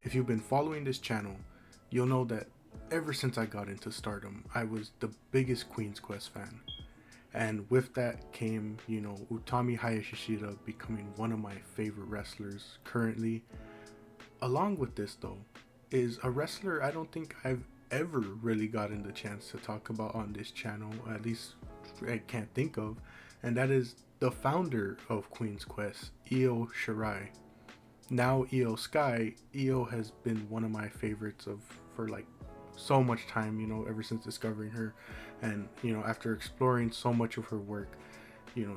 If you've been following this channel, you'll know that ever since I got into Stardom, I was the biggest Queen's Quest fan. And with that came, Utami Hayashishita becoming one of my favorite wrestlers currently. Along with this though, is a wrestler I don't think I've ever really gotten the chance to talk about on this channel, at least I can't think of, and that is the founder of Queen's Quest, Io Shirai. Now Io Sky. Io has been one of my favorites for like so much time, ever since discovering her. And after exploring so much of her work,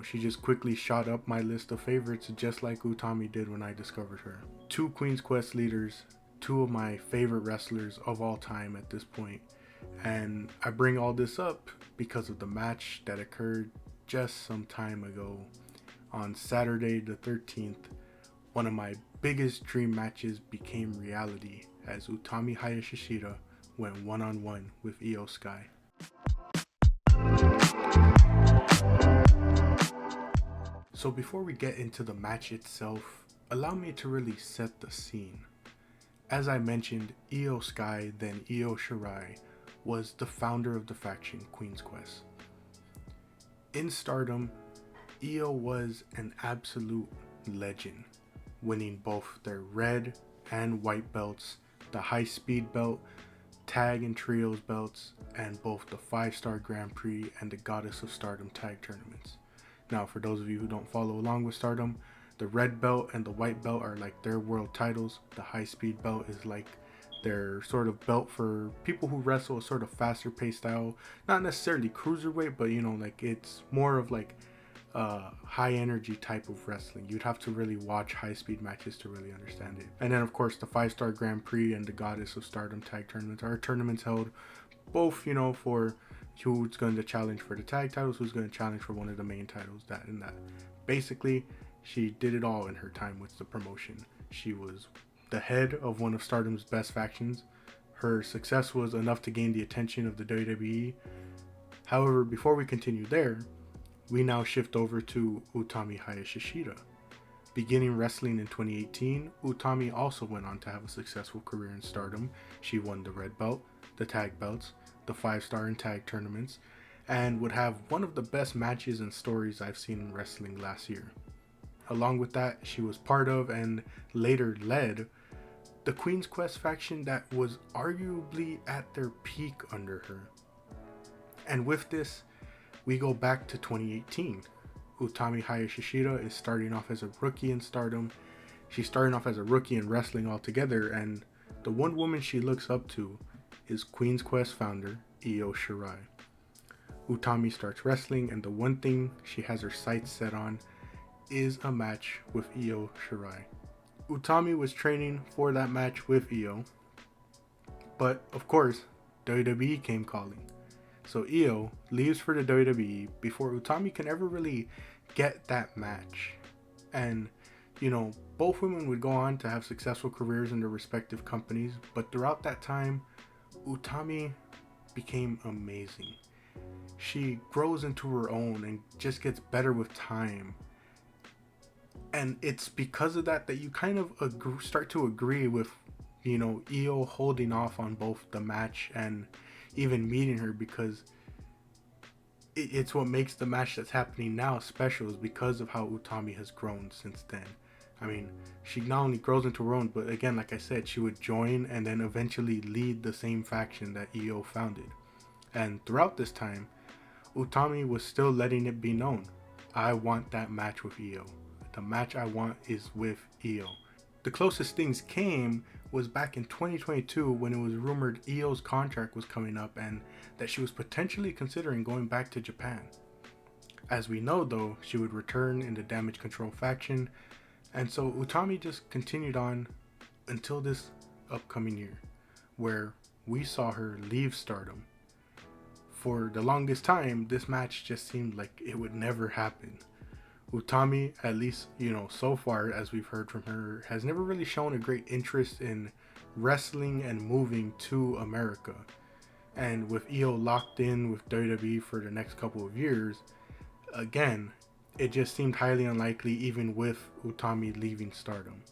she just quickly shot up my list of favorites, just like Utami did when I discovered her. Two Queen's Quest leaders, two of my favorite wrestlers of all time at this point. And I bring all this up because of the match that occurred just some time ago on Saturday the 13th. One of my biggest dream matches became reality as Utami Hayashishita went one-on-one with Io Sky. So before we get into the match itself, allow me to really set the scene. As I mentioned, Io Sky, then Io Shirai, was the founder of the faction Queen's Quest. In Stardom, Io was an absolute legend, winning both their red and white belts, the high speed belt, tag and trios belts, and both the 5-star Grand Prix and the Goddess of Stardom tag tournaments. Now, for those of you who don't follow along with Stardom, the red belt and the white belt are like their world titles. The high speed belt is like their sort of belt for people who wrestle a sort of faster paced style, not necessarily cruiserweight, but like it's more of like high energy type of wrestling. You'd have to really watch high speed matches to really understand it. And then of course the 5-star Grand Prix and the Goddess of Stardom tag tournaments are tournaments held both for who's going to challenge for the tag titles, who's going to challenge for one of the main titles, that and that. Basically, she did it all in her time with the promotion. She was the head of one of Stardom's best factions. Her success was enough to gain the attention of the WWE. However, before we continue there, we now shift over to Utami Hayashishita. Beginning wrestling in 2018, Utami also went on to have a successful career in Stardom. She won the red belt, the tag belts, the 5-star and tag tournaments, and would have one of the best matches and stories I've seen in wrestling last year. Along with that, she was part of and later led the Queen's Quest faction that was arguably at their peak under her. And with this, we go back to 2018. Utami Hayashishita is starting off as a rookie in Stardom. She's starting off as a rookie in wrestling altogether, and the one woman she looks up to is Queen's Quest founder Io Shirai. Utami starts wrestling, and the one thing she has her sights set on is a match with Io Shirai. Utami was training for that match with Io, but of course WWE came calling. So Io leaves for the WWE before Utami can ever really get that match. And both women would go on to have successful careers in their respective companies, but throughout that time, Utami became amazing. She grows into her own and just gets better with time. And it's because of that you kind of start to agree with, Io holding off on both the match and even meeting her, because it's what makes the match that's happening now special, is because of how Utami has grown since then. I mean, she not only grows into her own, but again, like I said, she would join and then eventually lead the same faction that Io founded. And throughout this time, Utami was still letting it be known, I want that match with Io. The match I want is with Io. The closest things came was back in 2022 when it was rumored Io's contract was coming up and that she was potentially considering going back to Japan. As we know though, she would return in the Damage Control faction, and so Utami just continued on until this upcoming year, where we saw her leave Stardom. For the longest time, this match just seemed like it would never happen. Utami, at least, so far as we've heard from her, has never really shown a great interest in wrestling and moving to America. And with Io locked in with WWE for the next couple of years, again, it just seemed highly unlikely even with Utami leaving Stardom.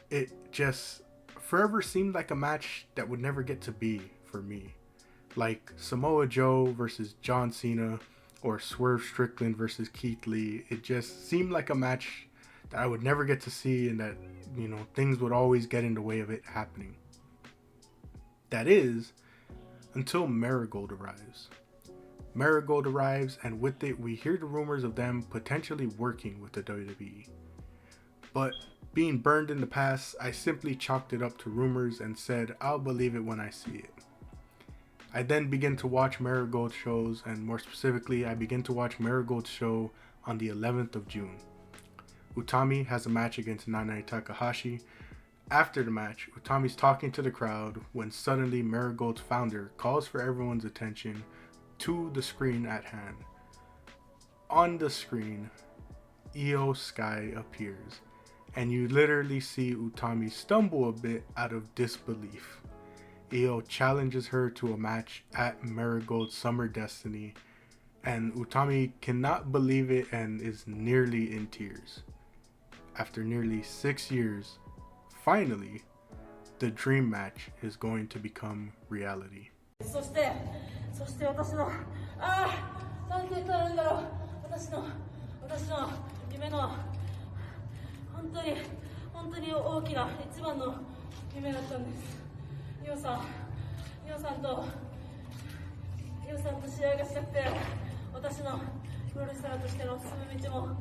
It just forever seemed like a match that would never get to be for me. Like Samoa Joe versus John Cena or Swerve Strickland versus Keith Lee. It just seemed like a match that I would never get to see, and that, things would always get in the way of it happening. That is, until Marigold arrives. Marigold arrives, and with it, we hear the rumors of them potentially working with the WWE. But being burned in the past, I simply chalked it up to rumors and said, I'll believe it when I see it. I then begin to watch Marigold shows, and more specifically, I begin to watch Marigold's show on the 11th of June. Utami has a match against Nanae Takahashi. After the match, Utami's talking to the crowd when suddenly Marigold's founder calls for everyone's attention to the screen at hand. On the screen, Io Sky appears, and you literally see Utami stumble a bit out of disbelief. Io challenges her to a match at Marigold's Summer Destiny, and Utami cannot believe it and is nearly in tears. After nearly 6 years, finally, the dream match is going to become reality. そして私のなんて言ったらいいんだろう、私の夢の本当に大きな一番の夢だったんです。イオさんと試合がしたくて、私のプロレスラーとしての進む道も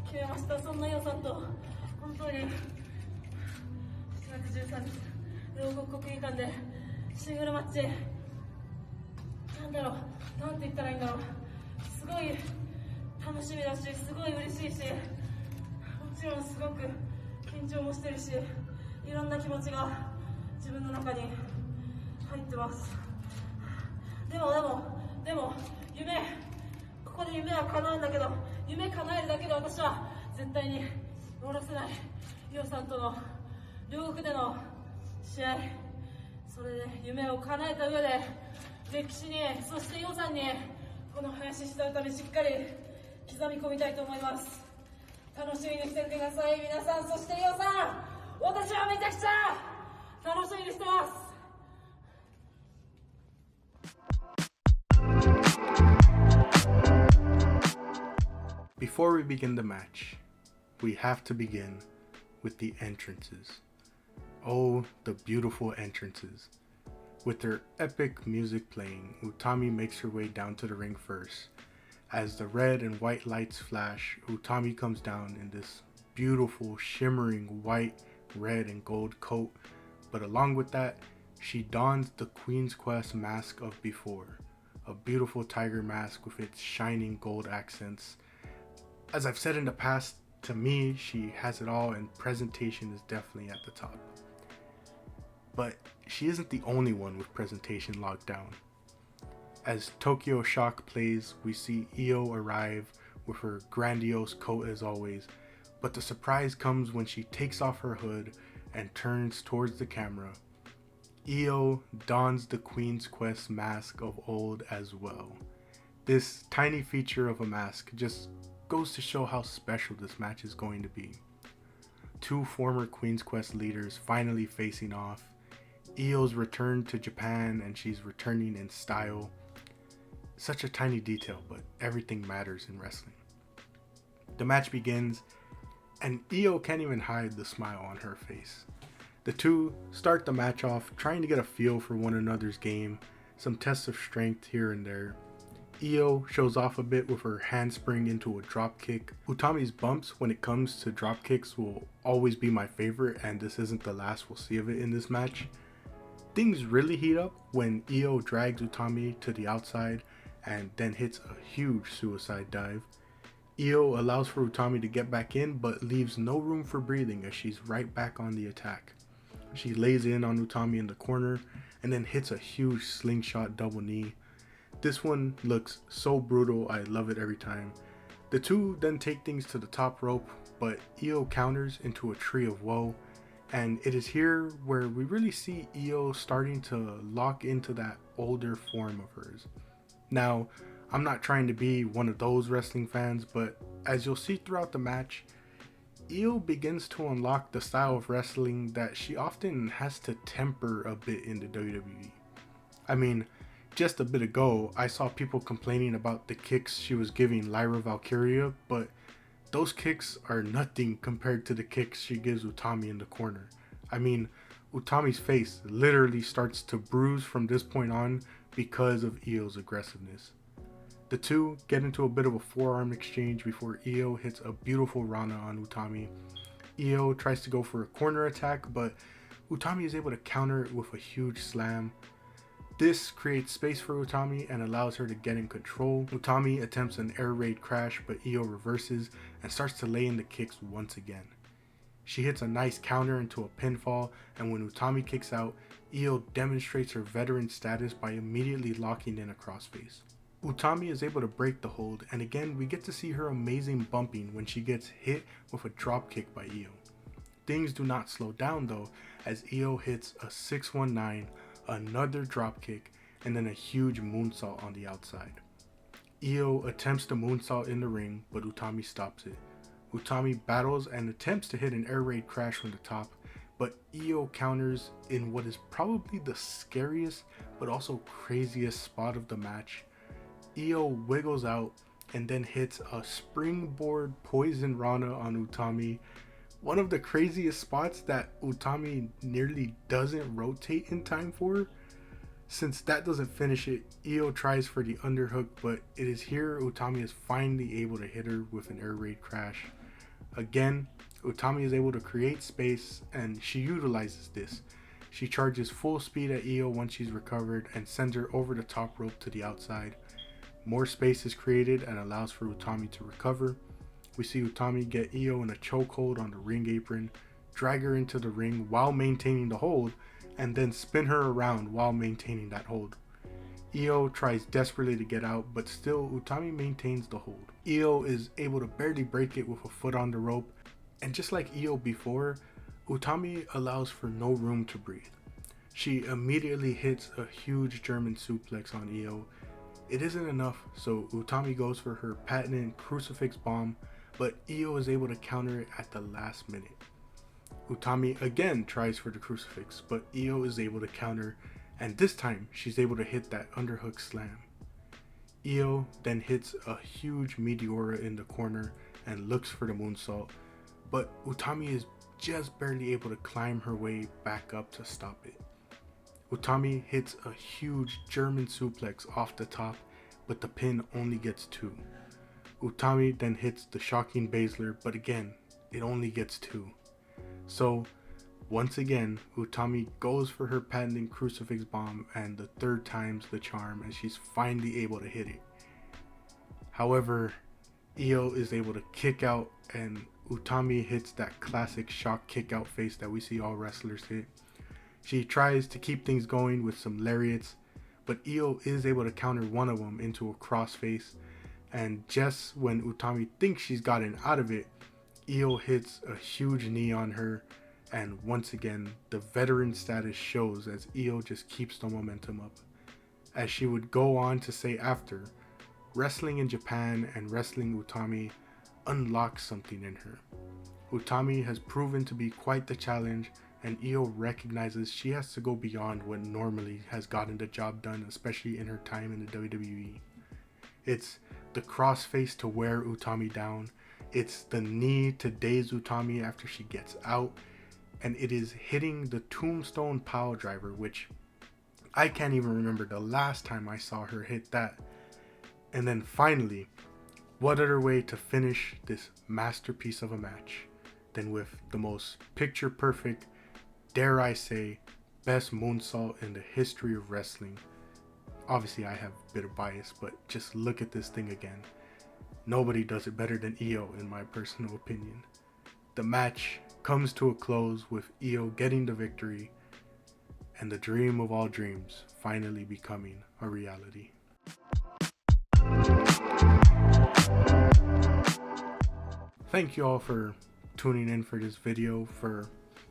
決めました。そんなイオさんと本当に7月13日両国国技館でシングルマッチ、なんて言ったらいいんだろう、すごい楽しみだし、すごい嬉しいし、もちろんすごく緊張もしてるし、いろんな気持ちが自分の中に入ってます。でもここで夢は叶うんだけど、夢叶えるだけで私は絶対に終わらせない。イオさんとの両国での試合、それで夢を叶えた上で歴史に、そしてイオさんにこの林下歌にしっかり刻み込みたいと思います。楽しみにしててください、皆さん。そしてイオさん、私はめちゃくちゃ楽しみにしてます。Before we begin the match, we have to begin with the entrances. Oh, the beautiful entrances. With their epic music playing, Utami makes her way down to the ring first. As the red and white lights flash, Utami comes down in this beautiful, shimmering white, red, and gold coat. But along with that, she dons the Queen's Quest mask of before. A beautiful tiger mask with its shining gold accents. As I've said in the past, to me, she has it all, and presentation is definitely at the top. But she isn't the only one with presentation locked down. As Tokyo Shock plays, we see Io arrive with her grandiose coat as always, but the surprise comes when she takes off her hood and turns towards the camera. Io dons the Queen's Quest mask of old as well. This tiny feature of a mask just goes to show how special this match is going to be. Two former Queen's Quest leaders finally facing off. Io's returned to Japan, and she's returning in style. Such a tiny detail, but everything matters in wrestling. The match begins, and Io can't even hide the smile on her face. The two start the match off trying to get a feel for one another's game, some tests of strength here and there. Io shows off a bit with her handspring into a drop kick. Utami's bumps when it comes to drop kicks will always be my favorite, and this isn't the last we'll see of it in this match. Things really heat up when Io drags Utami to the outside and then hits a huge suicide dive. Io allows for Utami to get back in, but leaves no room for breathing as she's right back on the attack. She lays in on Utami in the corner and then hits a huge slingshot double knee. This one looks so brutal, I love it every time. The two then take things to the top rope, but Io counters into a tree of woe, and it is here where we really see Io starting to lock into that older form of hers. Now, I'm not trying to be one of those wrestling fans, but as you'll see throughout the match, Io begins to unlock the style of wrestling that she often has to temper a bit in the WWE. I mean, just a bit ago, I saw people complaining about the kicks she was giving Lyra Valkyria, but those kicks are nothing compared to the kicks she gives Utami in the corner. I mean, Utami's face literally starts to bruise from this point on because of Io's aggressiveness. The two get into a bit of a forearm exchange before Io hits a beautiful Rana on Utami. Io tries to go for a corner attack, but Utami is able to counter it with a huge slam. This creates space for Utami and allows her to get in control. Utami attempts an air raid crash, but Io reverses and starts to lay in the kicks once again. She hits a nice counter into a pinfall, and when Utami kicks out, Io demonstrates her veteran status by immediately locking in a crossface. Utami is able to break the hold, and again we get to see her amazing bumping when she gets hit with a dropkick by Io. Things do not slow down though, as Io hits a 619, another dropkick, and then a huge moonsault on the outside. Io attempts the moonsault in the ring, but Utami stops it. Utami battles and attempts to hit an air raid crash from the top, but Io counters in what is probably the scariest but also craziest spot of the match. Io wiggles out and then hits a springboard poison Rana on Utami, one of the craziest spots that Utami nearly doesn't rotate in time for. Since that doesn't finish it, Io tries for the underhook, but it is here Utami is finally able to hit her with an air raid crash. Again, Utami is able to create space and she utilizes this. She charges full speed at Io once she's recovered and sends her over the top rope to the outside. More space is created and allows for Utami to recover. We see Utami get Io in a chokehold on the ring apron, drag her into the ring while maintaining the hold, and then spin her around while maintaining that hold. Io tries desperately to get out, but still Utami maintains the hold. Io is able to barely break it with a foot on the rope, and just like Io before, Utami allows for no room to breathe. She immediately hits a huge German suplex on Io. It isn't enough, so Utami goes for her patented crucifix bomb, but Io is able to counter it at the last minute. Utami again tries for the crucifix, but Io is able to counter, and this time she's able to hit that underhook slam. Io then hits a huge Meteora in the corner and looks for the moonsault, but Utami is just barely able to climb her way back up to stop it. Utami hits a huge German suplex off the top, but the pin only gets 2. Utami then hits the shocking Baszler, but again, it only gets 2. So, once again, Utami goes for her patented crucifix bomb, and the third time's the charm as she's finally able to hit it. However, Io is able to kick out, and Utami hits that classic shock kick out face that we see all wrestlers hit. She tries to keep things going with some lariats, but Io is able to counter one of them into a crossface, and just when Utami thinks she's gotten out of it, Io hits a huge knee on her, and once again, the veteran status shows as Io just keeps the momentum up. As she would go on to say after, wrestling in Japan and wrestling Utami unlocks something in her. Utami has proven to be quite the challenge, and Io recognizes she has to go beyond what normally has gotten the job done, especially in her time in the WWE. It's the crossface to wear Utami down, it's the knee to daze Utami after she gets out, and it is hitting the tombstone pile driver, which I can't even remember the last time I saw her hit that. And then finally, what other way to finish this masterpiece of a match than with the most picture perfect, dare I say, best moonsault in the history of wrestling. Obviously I have a bit of bias, but just look at this thing again. Nobody does it better than Io in my personal opinion. The match comes to a close with Io getting the victory, and the dream of all dreams finally becoming a reality. Thank you all for tuning in for this video. For,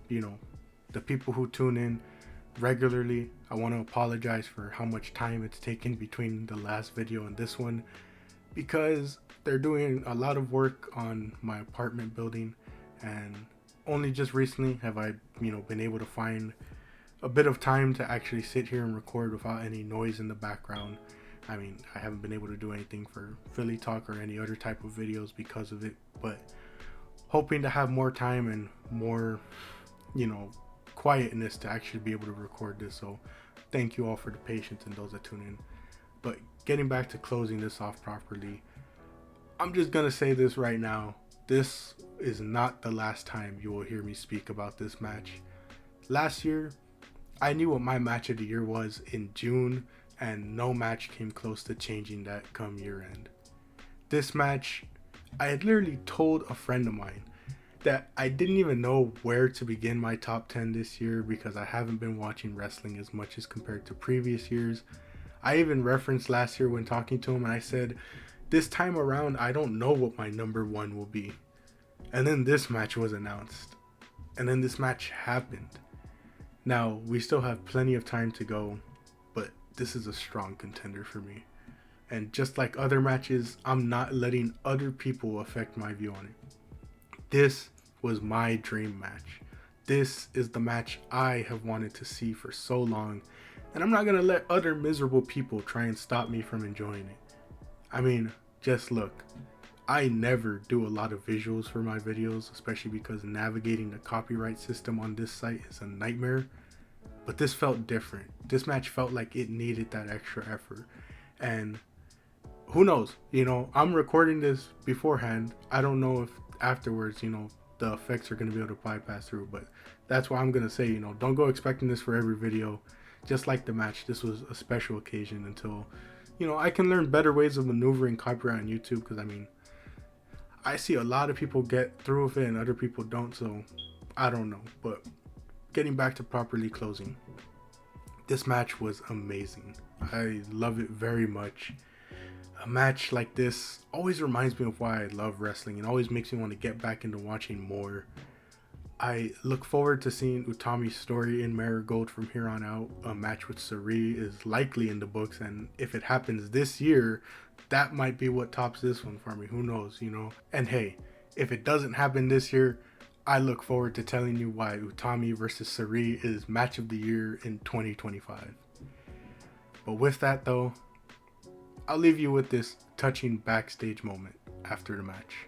the people who tune in regularly, I want to apologize for how much time it's taken between the last video and this one, because they're doing a lot of work on my apartment building, and only just recently have I, been able to find a bit of time to actually sit here and record without any noise in the background. I mean, I haven't been able to do anything for Philly Talk or any other type of videos because of it, but hoping to have more time and more, quietness to actually be able to record this. So thank you all for the patience and those that tune in. But getting back to closing this off properly, I'm just gonna say this right now. This is not the last time you will hear me speak about this match. Last year, I knew what my match of the year was in June, and no match came close to changing that come year end. This match, I had literally told a friend of mine that I didn't even know where to begin my top 10 this year because I haven't been watching wrestling as much as compared to previous years. I even referenced last year when talking to him, and I said, this time around, I don't know what my number one will be. And then this match was announced. And then this match happened. Now, we still have plenty of time to go, but this is a strong contender for me. And just like other matches, I'm not letting other people affect my view on it. This was my dream match. This is the match I have wanted to see for so long, and I'm not going to let other miserable people try and stop me from enjoying it. I mean, just look. I never do a lot of visuals for my videos, especially because navigating the copyright system on this site is a nightmare. But this felt different. This match felt like it needed that extra effort. And who knows? I'm recording this beforehand. I don't know if afterwards, the effects are going to be able to bypass through. But that's why I'm going to say, don't go expecting this for every video. Just like the match, this was a special occasion until, I can learn better ways of maneuvering copyright on YouTube. Because, I see a lot of people get through with it and other people don't. So, I don't know. But getting back to properly closing. This match was amazing. I love it very much. A match like this always reminds me of why I love wrestling and always makes me want to get back into watching more. I look forward to seeing Utami's story in Marigold from here on out. A match with Sari is likely in the books, and if it happens this year, that might be what tops this one for me. Who knows, And hey, if it doesn't happen this year, I look forward to telling you why Utami versus Sari is match of the year in 2025. But with that though, I'll leave you with this touching backstage moment after the match.